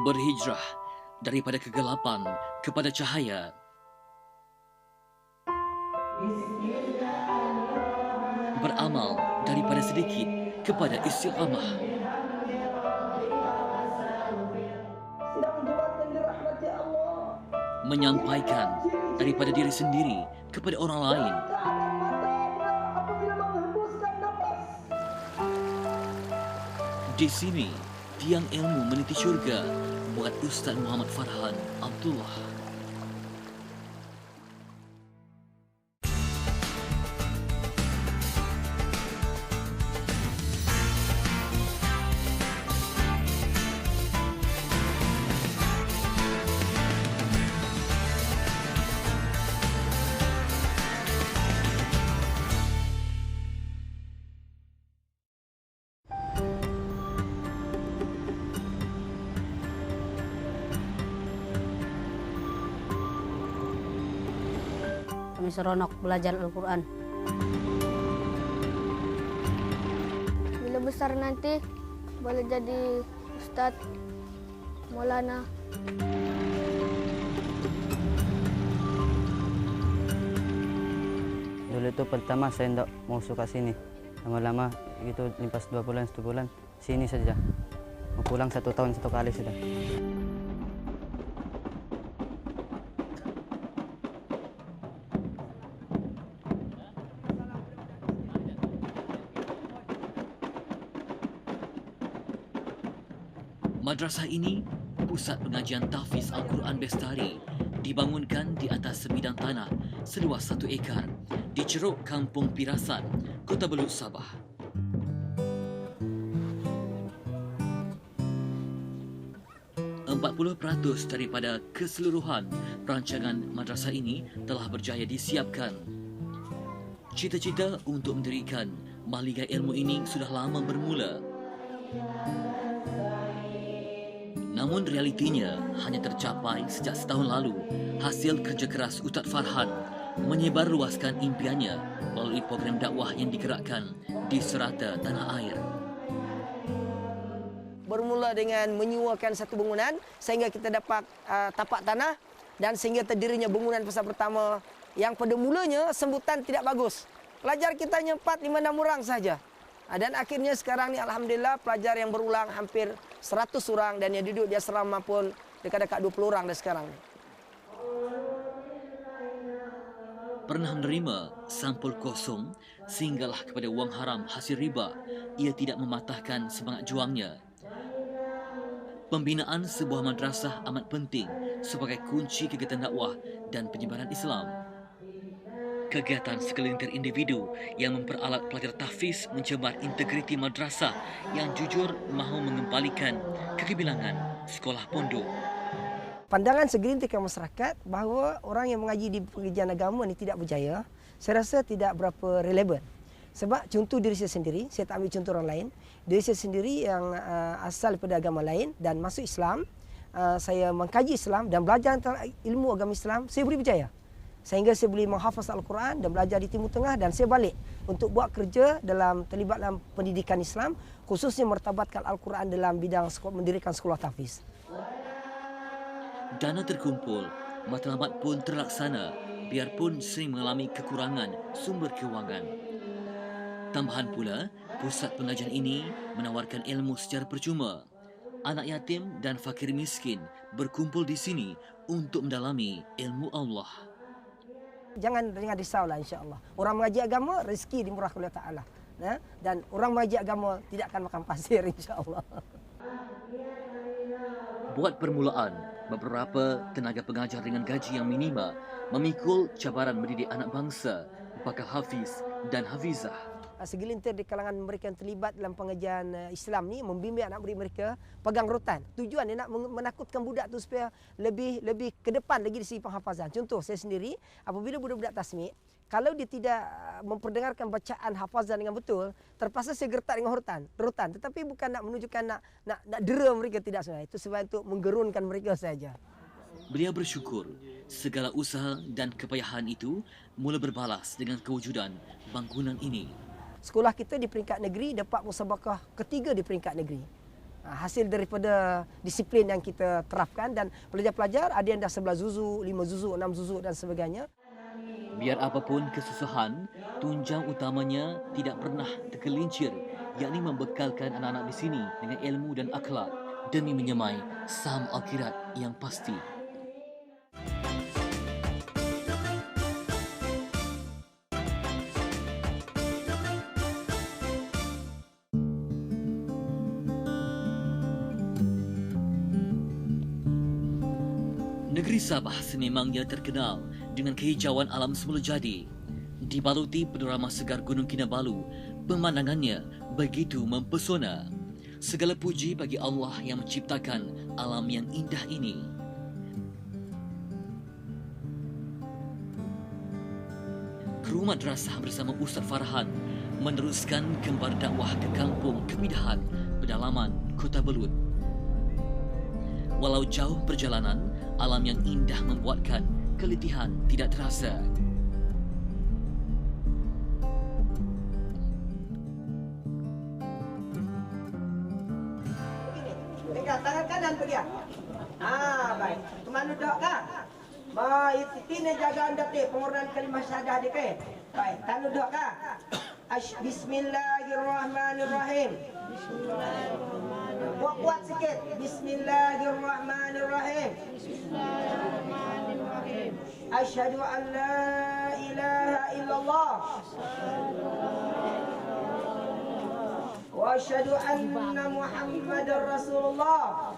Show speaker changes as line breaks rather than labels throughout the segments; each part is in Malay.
berhijrah daripada kegelapan kepada cahaya, beramal daripada sedikit kepada istiqamah, menyampaikan daripada diri sendiri kepada orang lain. Di sini, tiang ilmu meniti syurga buat Ustaz Muhammad Farhan Abdullah.
Kami seronok belajar Al-Quran.
Bila besar nanti boleh jadi Ustaz Maulana.
Dulu itu pertama saya tidak mau suka sini. Lama-lama gitu lepas 2 bulan, 1 bulan sini saja. Mau pulang 1 tahun 1 kali sudah.
Madrasah ini, pusat pengajian tahfiz Al-Quran Bestari, dibangunkan di atas sebidang tanah seluas 1 ekar di Ceruk Kampung Pirasan, Kota Belud, Sabah. %40 daripada keseluruhan perancangan madrasah ini telah berjaya disiapkan. Cita-cita untuk mendirikan mahligai ilmu ini sudah lama bermula. Namun realitinya hanya tercapai sejak setahun lalu hasil kerja keras Ustaz Farhan menyebarluaskan impiannya melalui program dakwah yang digerakkan di serata tanah air.
Bermula dengan menyuakan satu bangunan sehingga kita dapat tapak tanah dan sehingga terdirinya bangunan besar pertama yang pada mulanya sambutan tidak bagus. Pelajar kita hanya 4, 5, 6 orang saja. Dan akhirnya sekarang ni alhamdulillah pelajar yang berulang hampir 100 orang dan yang duduk di asrama pun dekat-dekat 20 orang dah sekarang.
Pernah menerima sampul kosong sehinggalah kepada wang haram hasil riba, ia tidak mematahkan semangat juangnya. Pembinaan sebuah madrasah amat penting sebagai kunci kegiatan dakwah dan penyebaran Islam. Kegiatan segelintir individu yang memperalat pelajar tahfiz mencemar integriti madrasah yang jujur mahu mengembalikan kegebilangan sekolah pondok.
Pandangan segelintir masyarakat bahawa orang yang mengaji di pengajian agama ini tidak berjaya, saya rasa tidak berapa relevan. Sebab contoh diri saya sendiri, saya tak ambil contoh orang lain. Diri saya sendiri yang asal daripada agama lain dan masuk Islam, saya mengkaji Islam dan belajar tentang ilmu agama Islam, saya boleh berjaya. Sehingga saya boleh menghafaz Al-Quran dan belajar di Timur Tengah dan saya balik untuk buat kerja terlibat dalam pendidikan Islam, khususnya mertabatkan Al-Quran dalam bidang mendirikan sekolah tahfiz.
Dana terkumpul, matlamat pun terlaksana biarpun sering mengalami kekurangan sumber kewangan. Tambahan pula, pusat pengajian ini menawarkan ilmu secara percuma. Anak yatim dan fakir miskin berkumpul di sini untuk mendalami ilmu Allah.
Jangan risaulah insya-Allah. Orang mengaji agama rezeki dimurahkan oleh Taala. Dan orang mengaji agama tidak akan makan pasir insya-Allah.
Buat permulaan, beberapa tenaga pengajar dengan gaji yang minima memikul cabaran mendidik anak bangsa, bakal hafiz dan hafizah.
Segelintir di kalangan mereka yang terlibat dalam pengajian Islam ni membimbing anak murid mereka pegang rotan. Tujuan dia nak menakutkan budak tu supaya lebih ke depan lagi di segi penghafazan. Contoh saya sendiri, apabila budak-budak tasmik, kalau dia tidak memperdengarkan bacaan hafazan dengan betul, terpaksa saya gertak dengan rotan. Tetapi bukan nak menunjukkan nak dera mereka, tidak sebenarnya. Itu sebab untuk menggerunkan mereka saja.
Beliau bersyukur segala usaha dan kepayahan itu mula berbalas dengan kewujudan bangunan ini.
Sekolah kita di peringkat negeri dapat musabakah ketiga di peringkat negeri. hasil daripada disiplin yang kita terapkan, dan pelajar-pelajar ada yang dah 11 juzuk, 5 juzuk, 6 juzuk dan sebagainya.
Biar apapun kesusahan, tunjang utamanya tidak pernah tergelincir, yakni membekalkan anak-anak di sini dengan ilmu dan akhlak demi menyemai saham akhirat yang pasti. Negeri Sabah sememangnya terkenal dengan kehijauan alam semula jadi. Dibaluti panorama segar Gunung Kinabalu, pemandangannya begitu mempesona. Segala puji bagi Allah yang menciptakan alam yang indah ini. Kru madrasah bersama Ustaz Farhan meneruskan gembar dakwah ke kampung Kebidahan, pedalaman Kota Belud. Walau jauh perjalanan, alam yang indah membuatkan keletihan tidak terasa.
Pegang tangan kanan pegang. Baik. Kemana duduk kah? Ini jaga anda teh pengorbanan kalimah syahadah dia ke. Baik, tangan duduk kah? Bismillahirrahmanirrahim. Kuat sikit. Bismillahirrahmanirrahim. Asyhadu an la ilaha illallah. Wa asyhadu anna Muhammadar Rasulullah.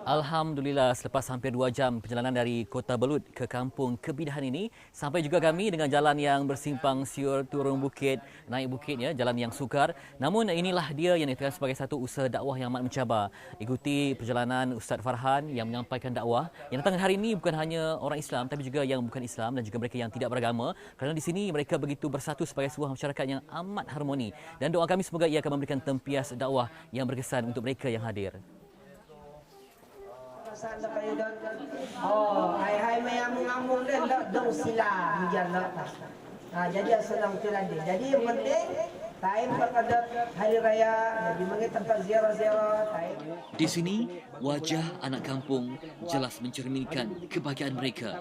Alhamdulillah, selepas hampir 2 jam perjalanan dari Kota Belud ke kampung Kebidahan ini, sampai juga kami dengan jalan yang bersimpang siur, turun bukit, naik bukit, ya, jalan yang sukar. Namun inilah dia yang dikatakan sebagai satu usaha dakwah yang amat mencabar. Ikuti perjalanan Ustaz Farhan yang menyampaikan dakwah. Yang datang hari ini bukan hanya orang Islam, tapi juga yang bukan Islam dan juga mereka yang tidak beragama. Kerana di sini mereka begitu bersatu sebagai sebuah masyarakat yang amat harmoni. Dan doa kami semoga ia akan memberikan tempias dakwah yang berkesan untuk mereka yang hadir.
Hai mayang ngambung dan dong sila menjalan. Jadi senang tirandi. Jadi yang penting time pada hari raya, jadi mengetengkan ziarah-ziarah.
Di sini, wajah anak kampung jelas mencerminkan kebahagiaan mereka.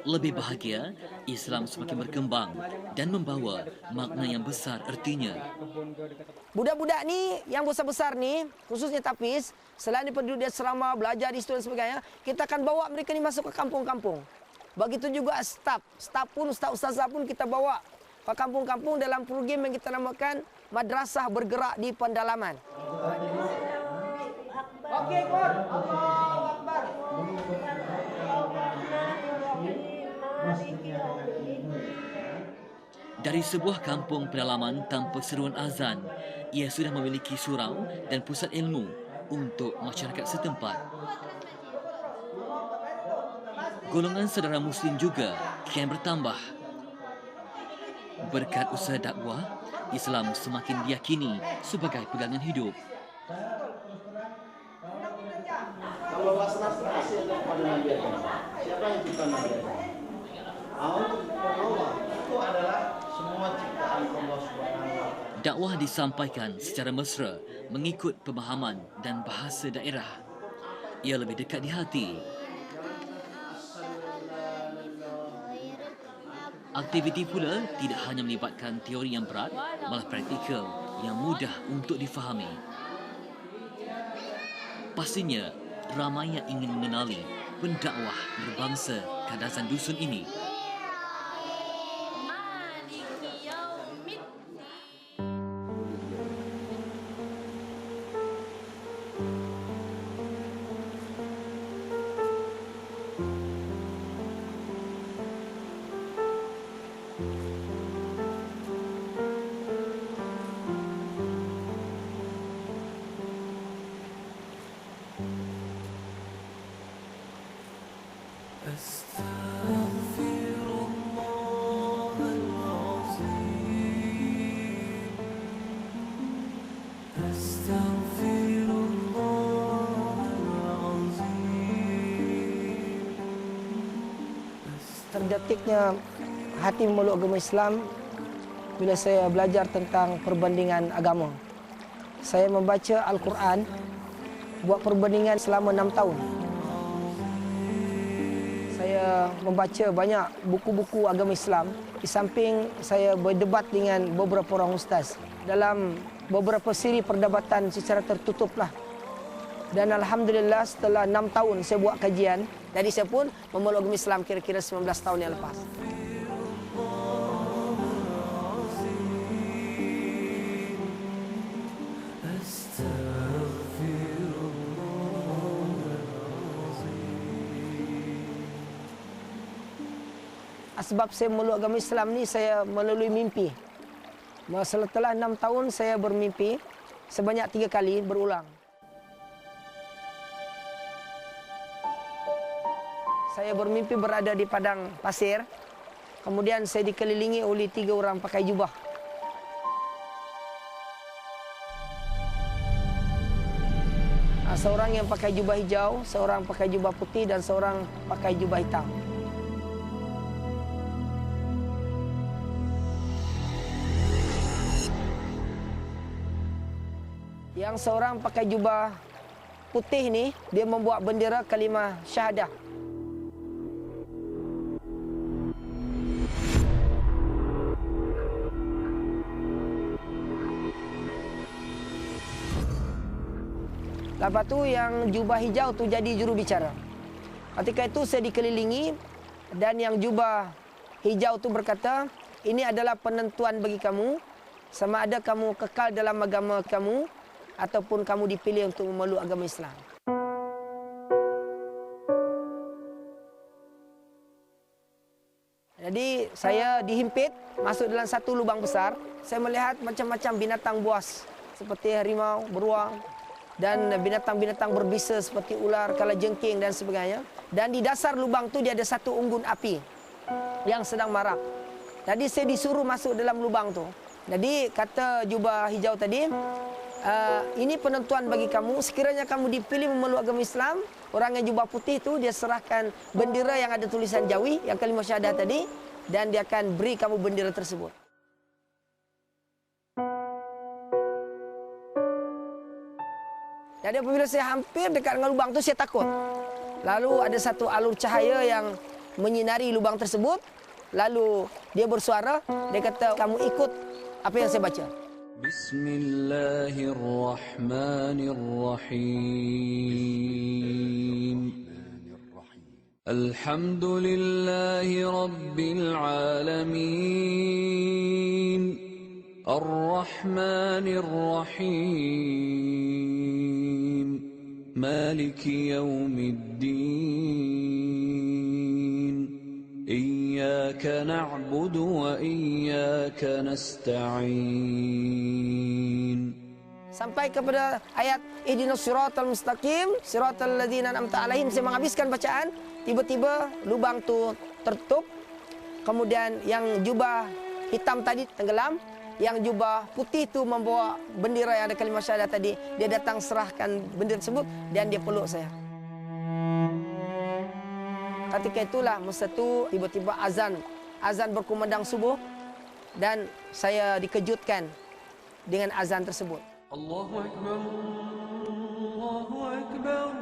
Lebih bahagia, Islam semakin berkembang dan membawa makna yang besar artinya.
Budak-budak ni, yang besar-besar ni, khususnya Tafiz, selain daripada duduk di asrama, belajar di situ dan sebagainya, kita akan bawa mereka ni masuk ke kampung-kampung. Begitu juga staf pun, ustaz-ustazah pun kita bawa ke kampung-kampung dalam program yang kita namakan Madrasah Bergerak di Pendalaman. Okey, Kur. Allahu Akbar.
Dari sebuah kampung pedalaman tanpa seruan azan, ia sudah memiliki surau dan pusat ilmu untuk masyarakat setempat. Golongan saudara Muslim juga kian bertambah. Berkat usaha dakwah, Islam semakin diyakini sebagai pegangan hidup.
Kalau laksanakan pada Nabi Adam, siapa yang cipta Nabi Adam? Allah. Itu adalah semua ciptaan Allah SWT.
Dakwah disampaikan secara mesra mengikut pemahaman dan bahasa daerah. Ia lebih dekat di hati. Aktiviti pula tidak hanya melibatkan teori yang berat, malah praktikal yang mudah untuk difahami. Pastinya, ramai yang ingin mengenali pendakwah berbangsa Kadazan Dusun ini.
Terdetiknya hati memeluk agama Islam bila saya belajar tentang perbandingan agama. Saya membaca Al-Quran, buat perbandingan selama 6 tahun. Saya membaca banyak buku-buku agama Islam. Di samping saya berdebat dengan beberapa orang ustaz dalam beberapa siri perdebatan secara tertutup lah. Dan Alhamdulillah setelah 6 tahun saya buat kajian, jadi saya pun memeluk agama Islam kira-kira 19 tahun yang lepas. Sebab saya memeluk agama Islam ni saya melalui mimpi. Setelah 6 tahun saya bermimpi sebanyak 3 kali berulang. Saya bermimpi berada di padang pasir. Kemudian saya dikelilingi oleh 3 orang pakai jubah. Seorang yang pakai jubah hijau, seorang pakai jubah putih dan seorang pakai jubah hitam. Yang seorang pakai jubah putih ni, dia membuat bendera kalimah syahadah. Lepas tu yang jubah hijau tu jadi juru bicara. Ketika itu saya dikelilingi dan yang jubah hijau tu berkata, ini adalah penentuan bagi kamu, sama ada kamu kekal dalam agama kamu ataupun kamu dipilih untuk memeluk agama Islam. Jadi saya dihimpit masuk dalam satu lubang besar. Saya melihat macam-macam binatang buas seperti harimau, beruang dan binatang-binatang berbisa seperti ular, kalajengking dan sebagainya. Dan di dasar lubang tu dia ada satu unggun api yang sedang marak. Jadi saya disuruh masuk dalam lubang tu. Jadi kata jubah hijau tadi, ini penentuan bagi kamu. Sekiranya kamu dipilih memeluk agama Islam, orang yang jubah putih tu dia serahkan bendera yang ada tulisan Jawi, yang kalimah syahadah tadi, dan dia akan beri kamu bendera tersebut. Jadi apabila saya hampir dekat dengan lubang tu, saya takut. Lalu ada satu alur cahaya yang menyinari lubang tersebut. Lalu dia bersuara, dia kata, kamu ikut apa yang saya baca.
Bismillahirrahmanirrahim. Alhamdulillahi Rabbil Alamin. Ar-Rahmanir-Rahim. Maliki Yawmiddin. Iyyaka na'budu wa iyyaka nasta'in.
Sampai kepada ayat ihdinas siratal mustaqim, siratal ladzina an'amta 'alaihim. Saya menghabiskan bacaan, tiba-tiba lubang tu tertutup. Kemudian yang jubah hitam tadi tenggelam, yang jubah putih tu membawa bendera yang ada kalimah syahadah tadi. Dia datang serahkan bendera tersebut dan dia peluk saya. Ketika itulah masa tu tiba-tiba azan berkumandang subuh dan saya dikejutkan dengan azan tersebut.
Allahu Akbar, Allahu Akbar.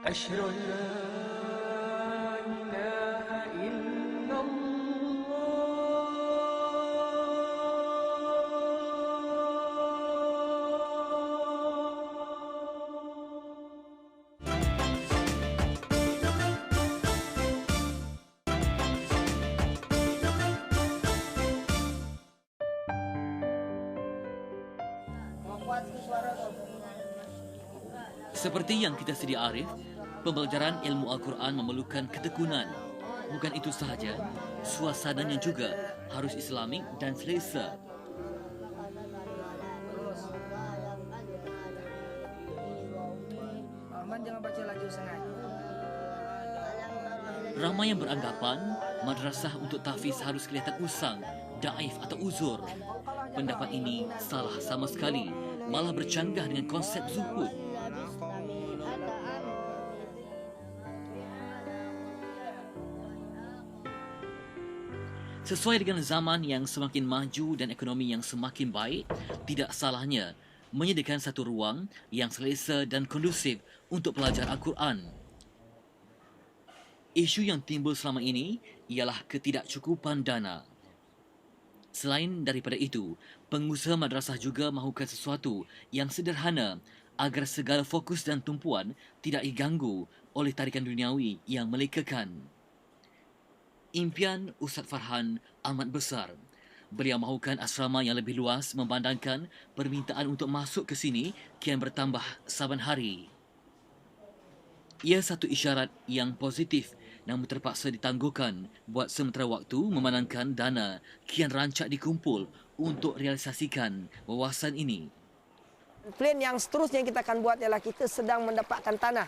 أشهد أن لا إله إلا
Seperti yang kita sedia arif, pembelajaran ilmu Al-Quran memerlukan ketekunan. Bukan itu sahaja, suasananya juga harus islamik dan selesa.
Jangan baca laju sangat.
Ramai yang beranggapan madrasah untuk tahfiz harus kelihatan usang, daif atau uzur. Pendapat ini salah sama sekali, malah bercanggah dengan konsep zuhud. Sesuai dengan zaman yang semakin maju dan ekonomi yang semakin baik, tidak salahnya menyediakan satu ruang yang selesa dan kondusif untuk pelajar Al-Quran. Isu yang timbul selama ini ialah ketidakcukupan dana. Selain daripada itu, pengusaha madrasah juga mahukan sesuatu yang sederhana agar segala fokus dan tumpuan tidak diganggu oleh tarikan duniawi yang melekakan. Impian Ustaz Farhan amat besar. Beliau mahukan asrama yang lebih luas memandangkan permintaan untuk masuk ke sini kian bertambah saban hari. Ia satu isyarat yang positif namun terpaksa ditangguhkan buat sementara waktu memandangkan dana kian rancak dikumpul untuk realisasikan wawasan ini.
Plan yang seterusnya yang kita akan buat ialah kita sedang mendapatkan tanah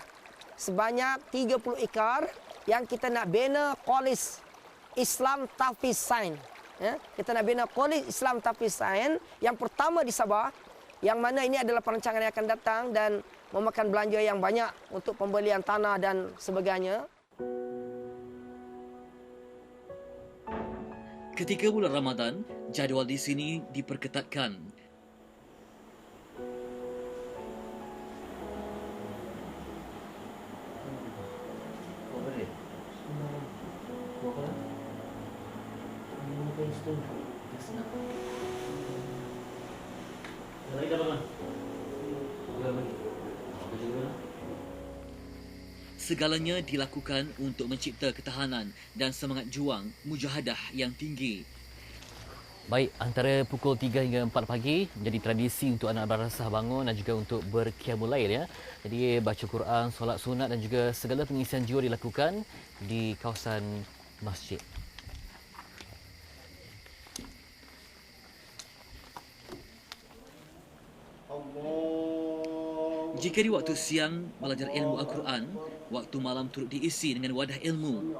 sebanyak 30 ekar yang kita nak bina College Islam Tahfiz Sains. Ya, kita nak bina College Islam Tahfiz Sains yang pertama di Sabah, yang mana ini adalah perancangan yang akan datang dan memakan belanja yang banyak untuk pembelian tanah dan sebagainya.
Ketika bulan Ramadan, jadual di sini diperketatkan. Segalanya dilakukan untuk mencipta ketahanan dan semangat juang mujahadah yang tinggi. Baik, antara pukul 3 hingga 4 pagi menjadi tradisi untuk anak madrasah bangun dan juga untuk berqiyamul lail ya. Jadi baca Quran, solat sunat dan juga segala pengisian jiwa dilakukan di kawasan masjid. Jika di waktu siang belajar ilmu Al-Quran, waktu malam turut diisi dengan wadah ilmu.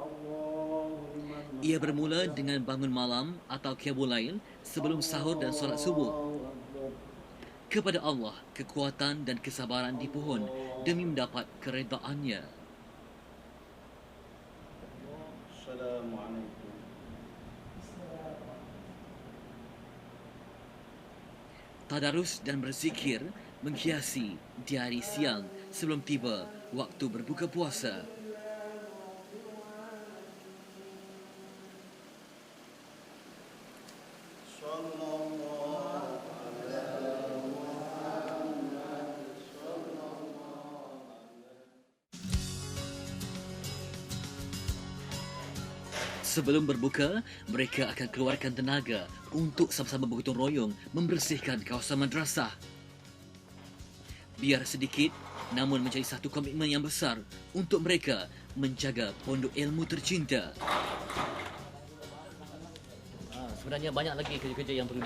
Ia bermula dengan bangun malam atau qiyamul lail sebelum sahur dan solat subuh. Kepada Allah, kekuatan dan kesabaran dipohon demi mendapat keredaannya.
Assalamualaikum.
Tadarus dan berzikir menghiasi di hari siang sebelum tiba waktu berbuka puasa. Sebelum berbuka, mereka akan keluarkan tenaga untuk sama-sama bergotong royong membersihkan kawasan madrasah. Biar sedikit, namun menjadi satu komitmen yang besar untuk mereka menjaga pondok ilmu tercinta. Sebenarnya banyak lagi kerja-kerja yang perlu